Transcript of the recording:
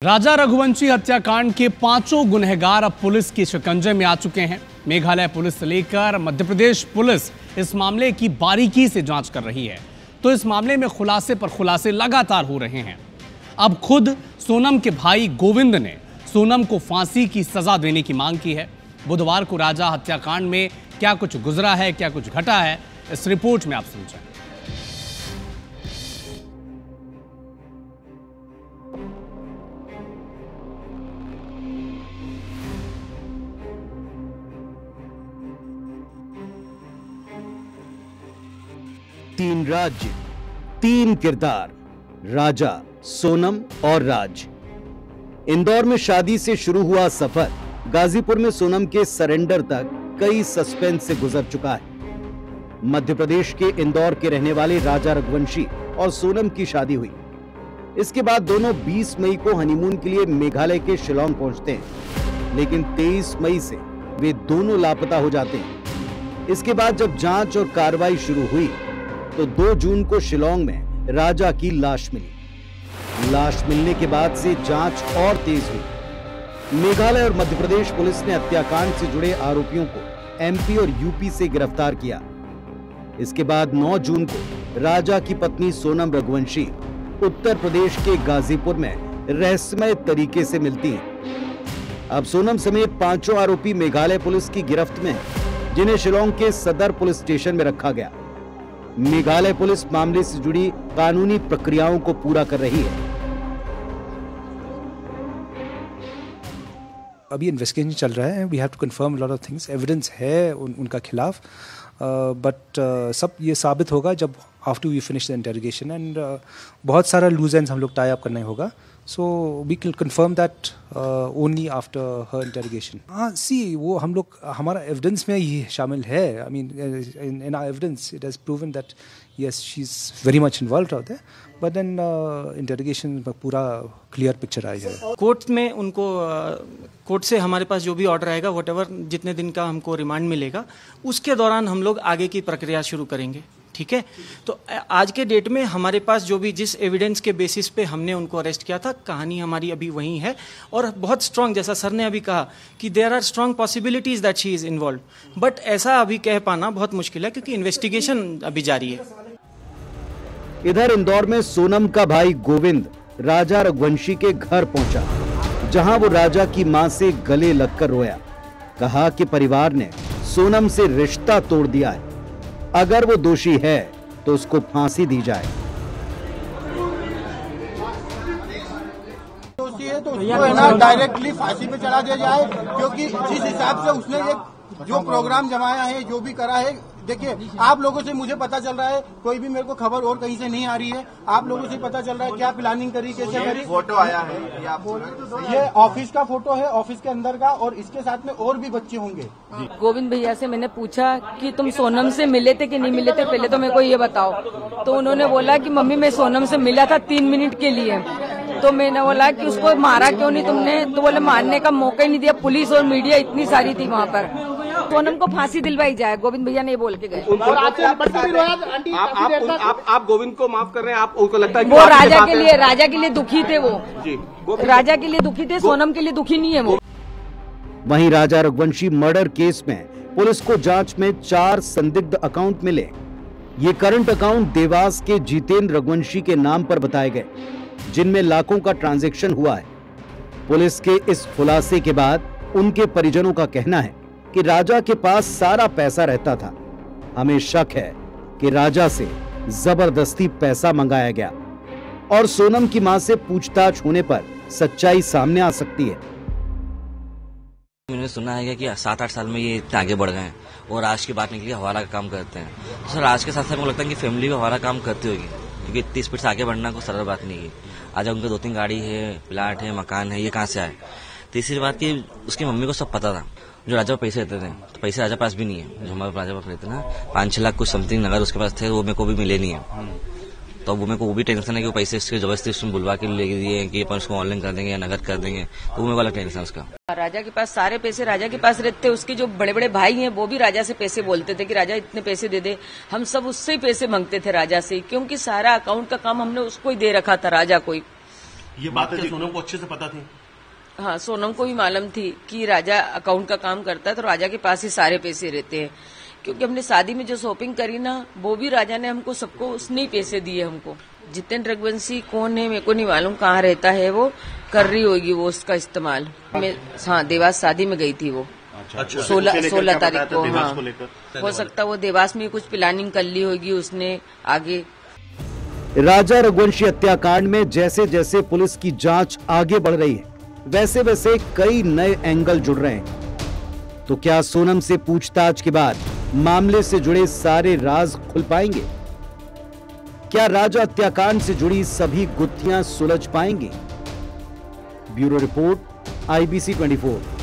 राजा रघुवंशी हत्याकांड के पांचों गुनहगार अब पुलिस के शिकंजे में आ चुके हैं। मेघालय पुलिस से लेकर मध्य प्रदेश पुलिस इस मामले की बारीकी से जांच कर रही है, तो इस मामले में खुलासे पर खुलासे लगातार हो रहे हैं। अब खुद सोनम के भाई गोविंद ने सोनम को फांसी की सजा देने की मांग की है। बुधवार को राजा हत्याकांड में क्या कुछ गुजरा है, क्या कुछ घटा है, इस रिपोर्ट में आप समझें। तीन राज्य, तीन किरदार, राजा, सोनम और राज। इंदौर में शादी से शुरू हुआ सफर गाजीपुर में सोनम के सरेंडर तक कई सस्पेंस से गुजर चुका है। मध्य प्रदेश के इंदौर के रहने वाले राजा रघुवंशी और सोनम की शादी हुई। इसके बाद दोनों 20 मई को हनीमून के लिए मेघालय के शिलांग पहुंचते हैं, लेकिन 23 मई से वे दोनों लापता हो जाते हैं। इसके बाद जब जांच और कार्रवाई शुरू हुई तो 2 जून को शिलांग में राजा की लाश मिली। लाश मिलने के बाद से जांच और तेज हुई। मेघालय और मध्य प्रदेश पुलिस ने हत्याकांड से जुड़े आरोपियों को एमपी और यूपी से गिरफ्तार किया। इसके बाद 9 जून को राजा की पत्नी सोनम रघुवंशी उत्तर प्रदेश के गाजीपुर में रहस्यमय तरीके से मिलती हैं। अब सोनम समेत 5 आरोपी मेघालय पुलिस की गिरफ्त में हैं, जिन्हें शिलांग के सदर पुलिस स्टेशन में रखा गया। मेघालय पुलिस मामले से जुड़ी कानूनी प्रक्रियाओं को पूरा कर रही है। अभी इन्वेस्टिगेशन चल रहा है। We have to confirm lot of things. Evidence है उनका खिलाफ, बट सब ये साबित होगा जब after we finish the interrogation. And बहुत सारा लूज एंड्स हम लोग टाई अप करना होगा। So we can confirm that only after her interrogation. हाँ, सी वो हम लोग हमारा एविडेंस में ये शामिल है। I mean in our evidence it has proven that yes she is very much involved out there, but then interrogation में पूरा क्लियर पिक्चर आई है। कोर्ट में उनको कोर्ट से हमारे पास जो भी ऑर्डर आएगा, व्हाटएवर जितने दिन का हमको रिमांड मिलेगा, उसके दौरान हम लोग आगे की प्रक्रिया शुरू करेंगे। ठीक है, तो आज के डेट में हमारे पास जो भी जिस एविडेंस के बेसिस पे हमने उनको अरेस्ट किया था, कहानी हमारी अभी वही है। और बहुत स्ट्रांग, जैसा सर ने अभी कहा कि there are strong possibilities that she is involve, but ऐसा अभी कह पाना बहुत मुश्किल है क्योंकि इन्वेस्टिगेशन अभी जारी है। इधर इंदौर में सोनम का भाई गोविंद राजा रघुवंशी के घर पहुंचा, जहां वो राजा की मां से गले लगकर रोया। कहा कि परिवार ने सोनम से रिश्ता तोड़ दिया है, अगर वो दोषी है तो उसको फांसी दी जाए। दोषी है तो उसको है ना डायरेक्टली फांसी पे चढ़ा दिया जाए, क्योंकि जिस हिसाब से उसने ये जो प्रोग्राम जमाया है, जो भी करा है, देखिए आप लोगों से मुझे पता चल रहा है, कोई भी मेरे को खबर और कहीं से नहीं आ रही है। आप लोगों से पता चल रहा है क्या प्लानिंग करी, कैसे करी। फोटो आया है, ये ऑफिस का फोटो है, ऑफिस के अंदर का, और इसके साथ में और भी बच्चे होंगे। गोविंद भैया से मैंने पूछा कि तुम सोनम से मिले थे कि नहीं मिले थे, पहले तो मेरे को ये बताओ। तो उन्होंने बोला कि मम्मी मैं सोनम से मिला था 3 मिनट के लिए। तो मैंने बोला कि उसको मारा क्यों नहीं तुमने? तो बोले मारने का मौका ही नहीं दिया, पुलिस और मीडिया इतनी सारी थी वहाँ पर। सोनम को फांसी दिलवाई जाए, गोविंद भैया ने बोल के गए। आप गोविंद को माफ कर रहे हैं? आपको लगता है वो राजा के लिए दुखी थे, वो राजा के लिए दुखी थे, सोनम के लिए दुखी नहीं है वो। वहीं राजा रघुवंशी मर्डर केस में पुलिस को जांच में 4 संदिग्ध अकाउंट मिले। ये करंट अकाउंट देवास के जितेंद्र रघुवंशी के नाम पर बताए गए, जिनमें लाखों का ट्रांजैक्शन हुआ है। पुलिस के इस खुलासे के बाद उनके परिजनों का कहना है कि राजा के पास सारा पैसा रहता था। हमें शक है कि राजा से जबरदस्ती पैसा मंगाया गया और सोनम की मां से पूछताछ होने पर सच्चाई सामने आ सकती है। मैंने सुना है कि 7-8 साल में ये इतने आगे बढ़ गए हैं और राज की बात निकली हवाला का काम करते हैं। तो सर राज के साथ साथ मुझे लगता है कि फैमिली भी हवाला काम करती होगी, क्योंकि इतनी स्पीड से आगे बढ़ना कोई सरल बात नहीं है। आज उनके 2-3 गाड़ी है, प्लाट है, मकान है, ये कहाँ से आए? तीसरी बात कि उसकी मम्मी को सब पता था जो राजा को पैसे देते थे, तो पैसे राजा पास भी नहीं है। जो हमारे राजा पास रहते ना 5-6 लाख कुछ समथिंग नगद उसके पास थे, वो मेरे को भी मिले नहीं है। तो वो मेरे को वो भी टेंशन है कि वो पैसे इसके जबरदस्ती उसमें बुलवा के ले दिए कि अपन उसको ऑनलाइन कर देंगे या नगद कर देंगे, तो वो मेरे को अलग टेंशन है उसका। राजा के पास सारे पैसे राजा के पास रहते, उसके जो बड़े बड़े भाई हैं वो भी राजा से पैसे बोलते थे कि राजा इतने पैसे दे दे। हम सब उससे ही पैसे मांगते थे राजा से, क्योंकि सारा अकाउंट का काम हमने उसको ही दे रखा था, राजा को ही। ये बात सोनम को अच्छे से पता थी? हाँ, सोनम को भी मालूम थी कि राजा अकाउंट का काम करता है, तो राजा के पास ही सारे पैसे रहते हैं। क्योंकि हमने शादी में जो शॉपिंग करी ना, वो भी राजा ने हमको सबको उसने ही पैसे दिए हमको। जितेंद्र रघुवंशी कौन है मेरे को नहीं मालूम, कहाँ रहता है वो, कर रही होगी वो उसका इस्तेमाल। मैं हाँ देवास शादी में गई थी वो 16 तारीख को। हाँ, हो सकता वो देवास में कुछ प्लानिंग कर ली होगी उसने आगे। राजा रघुवंशी हत्याकांड में जैसे जैसे पुलिस की जांच आगे बढ़ रही है, वैसे वैसे कई नए एंगल जुड़ रहे हैं। तो क्या सोनम से पूछताछ के बाद मामले से जुड़े सारे राज खुल पाएंगे? क्या राजा हत्याकांड से जुड़ी सभी गुत्थियां सुलझ पाएंगी? Bureau report, IBC 24।